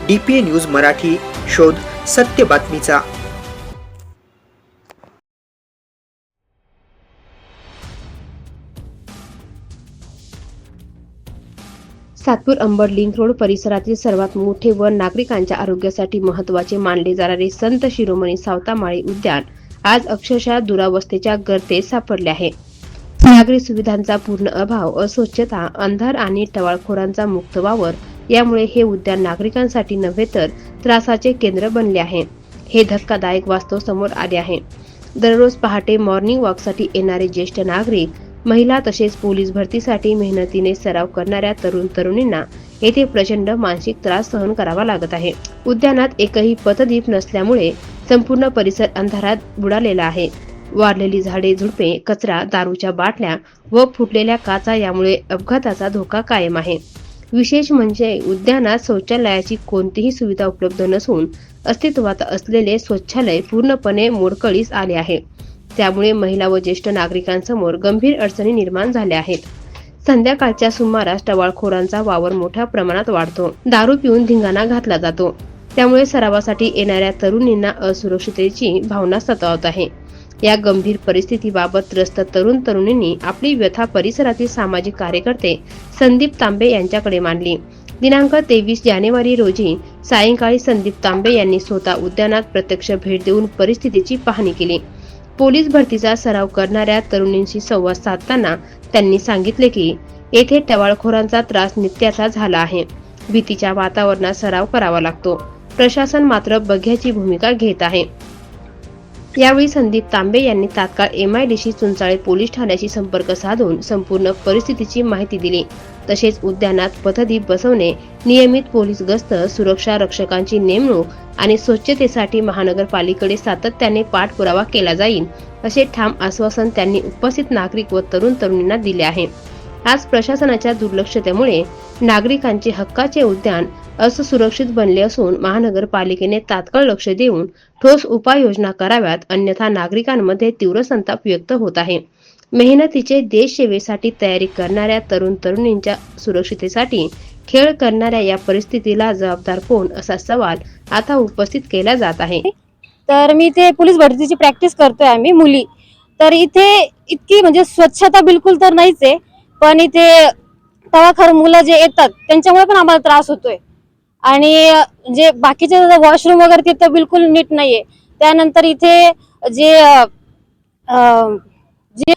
DPA news Marathi, शोध सत्य बातमीचा। सातपूर अंबड लिंक रोड परिसरातील सर्वात मोठे व नागरिकांच्या आरोग्यासाठी महत्त्वाचे मानले जाणारे संत शिरोमणी सावतामाळी उद्यान आज अक्षरशः दुरावस्थेच्या गर्तेत सापडले आहे। नागरी सुविधांचा पूर्ण अभाव, अस्वच्छता, अंधार आणि टवाळखोरांचा मुक्त वावर यामुळे हे उद्यान नागरिकांसाठी नव्हे तर त्रासाचे केंद्र बनले आहे। हे धक्कादायक वास्तव समोर आले आहे। दररोज पहाटे मॉर्निंग वॉकसाठी येणारे ज्येष्ठ नागरिक, महिला तसेच पोलीस भरतीसाठी मेहनतीने सराव करणाऱ्या तरुण तरुणींना येथे प्रचंड मानसिक त्रास सहन करावा लागत आहे। उद्यानात एकही पथदीप नसल्यामुळे संपूर्ण परिसर अंधारात बुडालेला आहे। वाढलेली झाडे झुडपे, कचरा, दारूच्या बाटल्या व फुटलेल्या काचा यामुळे अपघाताचा धोका कायम आहे। विशेष म्हणजे उद्यानात शौचालयाची कोणतीही सुविधा उपलब्ध नसून अस्तित्वात असलेले शौचालय पूर्णपणे मोडकळीस आले आहे। त्यामुळे महिला व ज्येष्ठ नागरिकांसमोर गंभीर अडचणी निर्माण झाल्या आहेत। संध्याकाळच्या सुमारास टवाळखोरांचा वावर मोठ्या प्रमाणात वाढतो। दारू पिऊन धिंगाणा घातला जातो। त्यामुळे सरावासाठी येणाऱ्या तरुणींना असुरक्षिततेची भावना सतावत आहे। या गंभीर परिस्थितीबाबत त्रस्त तरुण तरुणींनी आपली व्यथा परिसरातील सामाजिक कार्यकर्ते संदीप तांबे यांच्याकडे मांडली। दिनांक 23 जानेवारी रोजी सायंकाळी संदीप तांबे यांनी स्वतः उद्यानात प्रत्यक्ष भेट देऊन परिस्थितीची पाहणी केली। पोलीस भरतीचा सराव करणाऱ्या तरुणींशी संवाद साधताना त्यांनी सांगितले की येथे टवाळखोरांचा त्रास नित्याचा झाला आहे। भीतीच्या वातावरणात सराव करावा लागतो। प्रशासन मात्र बघ्याची भूमिका घेत आहे। यावेळी संदीप तांबे यांनी तात्काळ MIDC चुंचाळे पोलीस ठाण्याशी संपर्क साधून संपूर्ण परिस्थितीची माहिती दिली। तसेच उद्यानात पथदीप बसवणे, नियमित पोलीस गस्त, सुरक्षा रक्षकांची नेमणूक आणि स्वच्छतेसाठी महानगरपालिकेकडे सातत्याने पाठपुरावा केला जाईल असे ठाम आश्वासन त्यांनी उपस्थित नागरिक व तरुण तरुणींना दिले आहे। आज प्रशासनाच्या दुर्लक्षतेमुळे नागरिकांचे हक्काचे उद्यान असुरक्षित बनले असून महानगरपालिकेने तात्काळ लक्ष देऊन ठोस उपाययोजना कराव्यात, अन्यथा नागरिकांमध्ये तीव्र संताप व्यक्त होत आहे। मेहनतीचे देश सेवेसाठी तयारी करणाऱ्या तरुण तरुणींच्या सुरक्षितेसाठी खेळ करणाऱ्या या परिस्थितीला जबाबदार कोण असा सवाल आता उपस्थित केला जात आहे। तर मी इथे पोलीस भरतीची प्रॅक्टिस करतोय आम्ही मुली। तर इथे इतकी म्हणजे स्वच्छता बिलकुल तर नाहीच आहे, पण इथे टवाळखोर मुलं जे येतात त्यांच्यामुळे पण आम्हाला त्रास होतोय। आणि जे बाकीचे वॉशरूम वगैरे तिथे बिलकुल नीट नाहीये। त्यानंतर इथे जे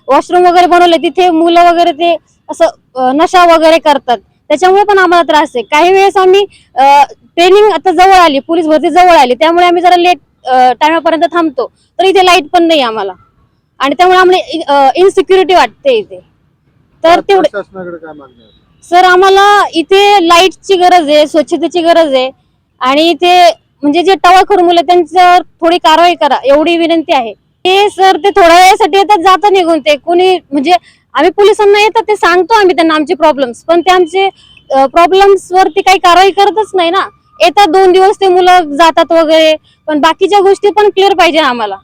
वॉशरूम वगैरे बनवले तिथे मुलं वगैरे ते असं नशा वगैरे करतात, त्याच्यामुळे पण आम्हाला त्रास आहे। काही वेळेस आम्ही ट्रेनिंग आता जवळ आली, पोलीस भरती जवळ आली, त्यामुळे आम्ही जरा लेट टाइमापर्यंत थांबतो, तर इथे लाईट पण नाही आम्हाला आणि त्यामुळे आम्हाला इनसिक्युरिटी वाटते इथे। तर तेवढे सर आम्हाला इथे लाईटची गरज आहे, स्वच्छतेची गरज आहे आणि इथे म्हणजे जे टवाळखोर मुलं त्यांच्यावर थोडी कारवाई करा एवढी विनंती आहे। ते सर ते थोड्या वेळासाठी येतात, जातात निघून। ते कोणी म्हणजे आम्ही पोलिसांना येतात ते सांगतो आम्ही त्यांना आमचे प्रॉब्लेम्स, पण ते आमचे प्रॉब्लेम्स वरती काही कारवाई करतच नाही ना। येतात 2 दिवस ते मुलं जातात वगैरे, पण बाकीच्या गोष्टी पण क्लिअर पाहिजे आम्हाला,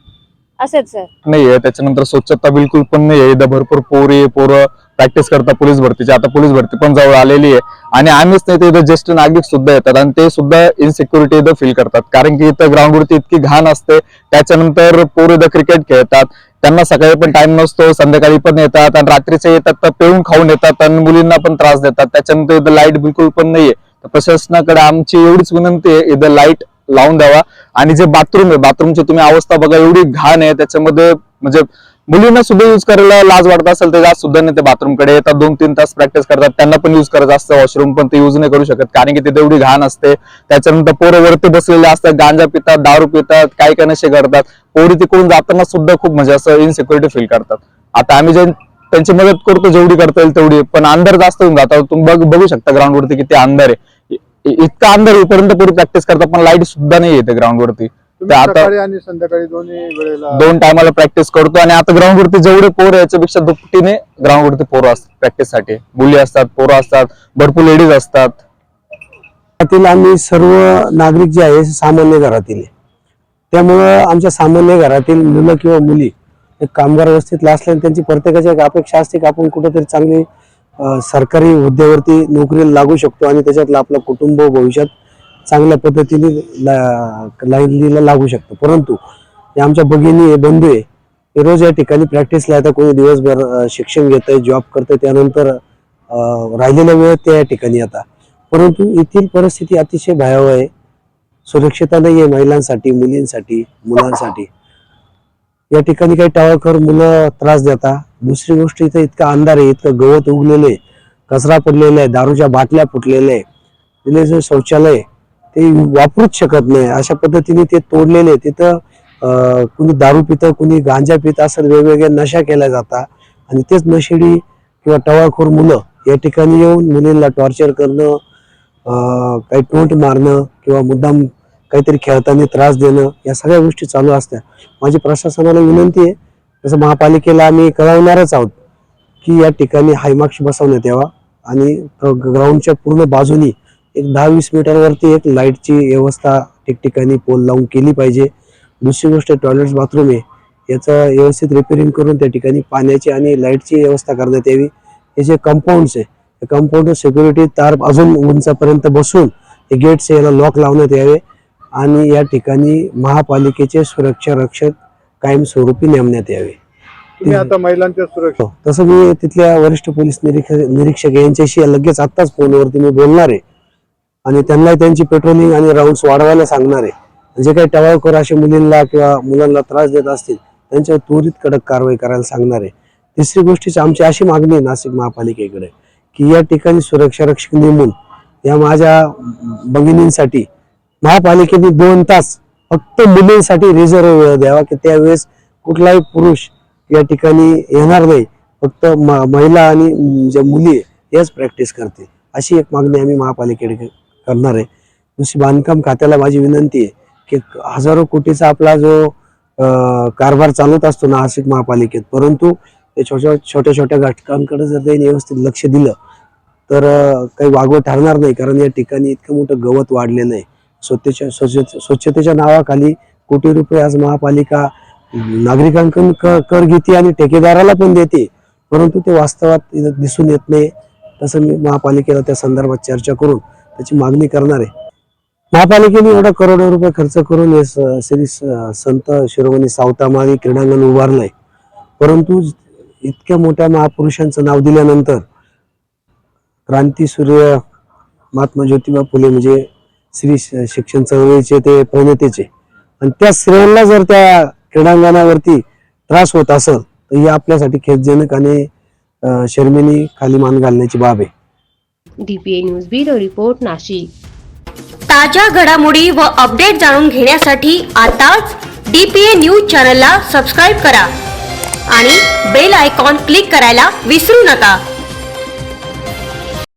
असेच सर। नाहीये त्याच्यानंतर स्वच्छता बिलकुल पण नाहीये। इथं भरपूर पोरं प्रॅक्टिस करतात पोलीस भरतीची। आता पोलीस भरती पण जवळ आलेली आहे आणि आम्हीच नाही तर इथं ज्येष्ठ नागरिक सुद्धा येतात आणि ते सुद्धा इनसिक्युरिटी इथं फील करतात, कारण की इथं ग्राउंडवरती इतकी घाण असते। त्याच्यानंतर पोरं इथं क्रिकेट खेळतात, त्यांना सकाळी पण टाइम नसतो, संध्याकाळी पण येतात आणि रात्रीचे येतात तर पिऊन खाऊन येतात आणि मुलींना पण त्रास देतात। त्याच्यानंतर इथं लाईट बिलकुल पण नाहीये। तर प्रशासनाकडे आमची एवढीच विनंती आहे, इथं लाईट लावून द्यावा। आणि जे बाथरूम आहे, बाथरूमची तुम्ही अवस्था बघा, एवढी घाण आहे। त्याच्यामध्ये म्हणजे मुलींना सुद्धा युज करायला लाज वाटत असेल तर जात सुद्धा नाही ते बाथरूम कडे येतात, 2-3 तास प्रॅक्टिस करतात, त्यांना पण युज करायचं असतं वॉशरूम, पण ते युज नाही करू शकत कारण की तिथे एवढी घाण असते। त्याच्यानंतर पोरं वरती बसलेले असतात, गांजा पितात, दारू पितात, काय काय नशे करतात। पोरी तिकडून जाताना सुद्धा खूप म्हणजे असं इनसिक्युरिटी फील करतात। आता आम्ही जे त्यांची मदत करतो जेवढी करता येईल तेवढी, पण अंधार जास्त होऊन जातात। तुम्ही बघू शकता ग्राउंड वरती किती अंधार आहे, इतका अंधार होईपर्यंत पोरी प्रॅक्टिस करतात, पण लाईट सुद्धा नाही येते ग्राउंड वरती। आता आणि संध्याकाळी दोन्ही 2 टायमाला प्रॅक्टिस करतो आणि आता ग्राउंड वरती जेवढे पोरं याच्यापेक्षा दुपटीने ग्राउंड वरती पोरं असतात प्रॅक्टिस साठी। मुली असतात, पोरं असतात, भरपूर लेडीज असतात। आम्ही सर्व नागरिक जे आहे सामान्य घरातील, त्यामुळे आमच्या सामान्य घरातील मुलं किंवा मुली एक कामगार व्यवस्थेतला असल्याने त्यांची प्रत्येकाची एक अपेक्षा असते की आपण कुठेतरी चांगली सरकारी हुद्द्यावरती नोकरीला लागू शकतो आणि त्याच्यातलं आपलं कुटुंब भविष्यात चांगल्या पद्धतीने लाईनीला लागू शकतं. परंतु हे आमच्या भगिनी आहे, बंधू आहे, हे रोज या ठिकाणी प्रॅक्टिसला येतात. कोणी दिवसभर शिक्षण घेत आहे, जॉब करतं, त्यानंतर राहिलेल्या वेळेत ते या ठिकाणी येतात. परंतु येथील परिस्थिती अतिशय भयावह आहे. सुरक्षितता नाही आहे महिलांसाठी, मुलींसाठी, मुलांसाठी. या ठिकाणी काही टाळाखोर मुलं त्रास देतात. दुसरी गोष्ट, इथं इतका अंधार आहे, इतकं गवत उगलेलं आहे, कचरा पडलेला आहे, दारूच्या बाटल्या फुटलेल्या आहे, तिथे जे शौचालय ते वापरूच शकत नाही अशा पद्धतीने ते तोडलेले आहे. तिथं कुणी दारू पितं, कुणी गांजा पितं, असं वेगवेगळ्या नशा केल्या जातात. आणि तेच नशेडी किंवा टवाळखोर मुलं या ठिकाणी येऊन मुलींना टॉर्चर करणं, काही टोंट मारणं किंवा मुद्दाम काहीतरी खेळताना त्रास देणं, या सगळ्या गोष्टी चालू असतात. माझी प्रशासनाला विनंती आहे, जसं महापालिकेला आम्ही कळवणारच आहोत, की या ठिकाणी हायमाक्स बसवण्यात यावा आणि ग्राउंडच्या पूर्ण बाजूनी एक 10-20 मीटरवरती एक लाईटची व्यवस्था ठिकठिकाणी पोल लावून केली पाहिजे. दुसरी गोष्ट, टॉयलेट्स बाथरूम आहे, याचं व्यवस्थित रिपेअरिंग करून त्या ठिकाणी पाण्याची आणि लाईटची व्यवस्था करण्यात यावी. हे जे कंपाऊंड्स आहे, त्या कंपाऊंड सिक्युरिटी तार अजून उंचापर्यंत बसून हे गेट्स याला लॉक लावण्यात यावे आणि या ठिकाणी महापालिकेचे सुरक्षा रक्षक कायमस्वरूपी नेमण्यात यावे. तुम्ही आता महिलांच्या सुरक्षा तसं मी तिथल्या वरिष्ठ पोलीस निरीक्षक यांच्याशी लगेच आत्ताच फोनवरती मी बोलणार आहे आणि त्यांना त्यांची पेट्रोलिंग आणि राऊंड्स वाढवायला सांगणार आहे. जे काही टवाळखोर अशा मुलींना किंवा मुलांना त्रास देत असतील त्यांच्यावर त्वरित कडक कारवाई करायला सांगणार आहे. तिसरी गोष्टीची आमची अशी मागणी आहे नाशिक महापालिकेकडे, की या ठिकाणी सुरक्षा रक्षक नेमून या माझ्या भगिनींसाठी महापालिकेने 2 तास फक्त मुलींसाठी रिझर्व वेळ द्यावा, की त्यावेळेस कुठलाही पुरुष या ठिकाणी येणार नाही, फक्त महिला आणि ज्या मुली आहे याच प्रॅक्टिस करतील. अशी एक मागणी आम्ही महापालिकेकडे करणार आहे. दुसरी, बांधकाम खात्याला माझी विनंती आहे की हजारो कोटीचा आपला जो कारभार चालत असतो नाशिक महापालिकेत, परंतु छोट्या छोट्या घटकांकडे जर त्यांनी व्यवस्थित लक्ष दिलं तर काही वागवं ठरणार नाही. कारण या ठिकाणी इतकं मोठं गवत वाढलेलं आहे. स्वच्छतेच्या नावाखाली कोटी रुपये आज महापालिका नागरिकांकडून कर घेते आणि ठेकेदाराला पण देते, परंतु ते वास्तवात दिसून येत नाही. तसं मी महापालिकेला त्या संदर्भात चर्चा करून त्याची मागणी करणार आहे. महापालिकेने एवढा करोडो रुपये खर्च करून हे श्री संत शिरोमणी सावतामाळी क्रीडांगण उभारलंय, परंतु इतक्या मोठ्या महापुरुषांचं नाव दिल्यानंतर क्रांतीसूर्य महात्मा ज्योतिबा फुले म्हणजे श्री शिक्षण चळवळीचे ते प्रणेतेचे, आणि त्या स्त्रियांना जर त्या क्रीडांगणावरती त्रास होत असेल तर ही आपल्यासाठी खेदजनक आणि शर्मेने खाली मान घालण्याची बाब आहे. DPA news bureau report, Nashik. ताज्या घडामोडी व अपडेट जाणून घेण्यासाठी आताच DPA न्यूज चॅनलला सबस्क्राईब करा आणि बेल आयकॉन क्लिक करायला विसरू नका.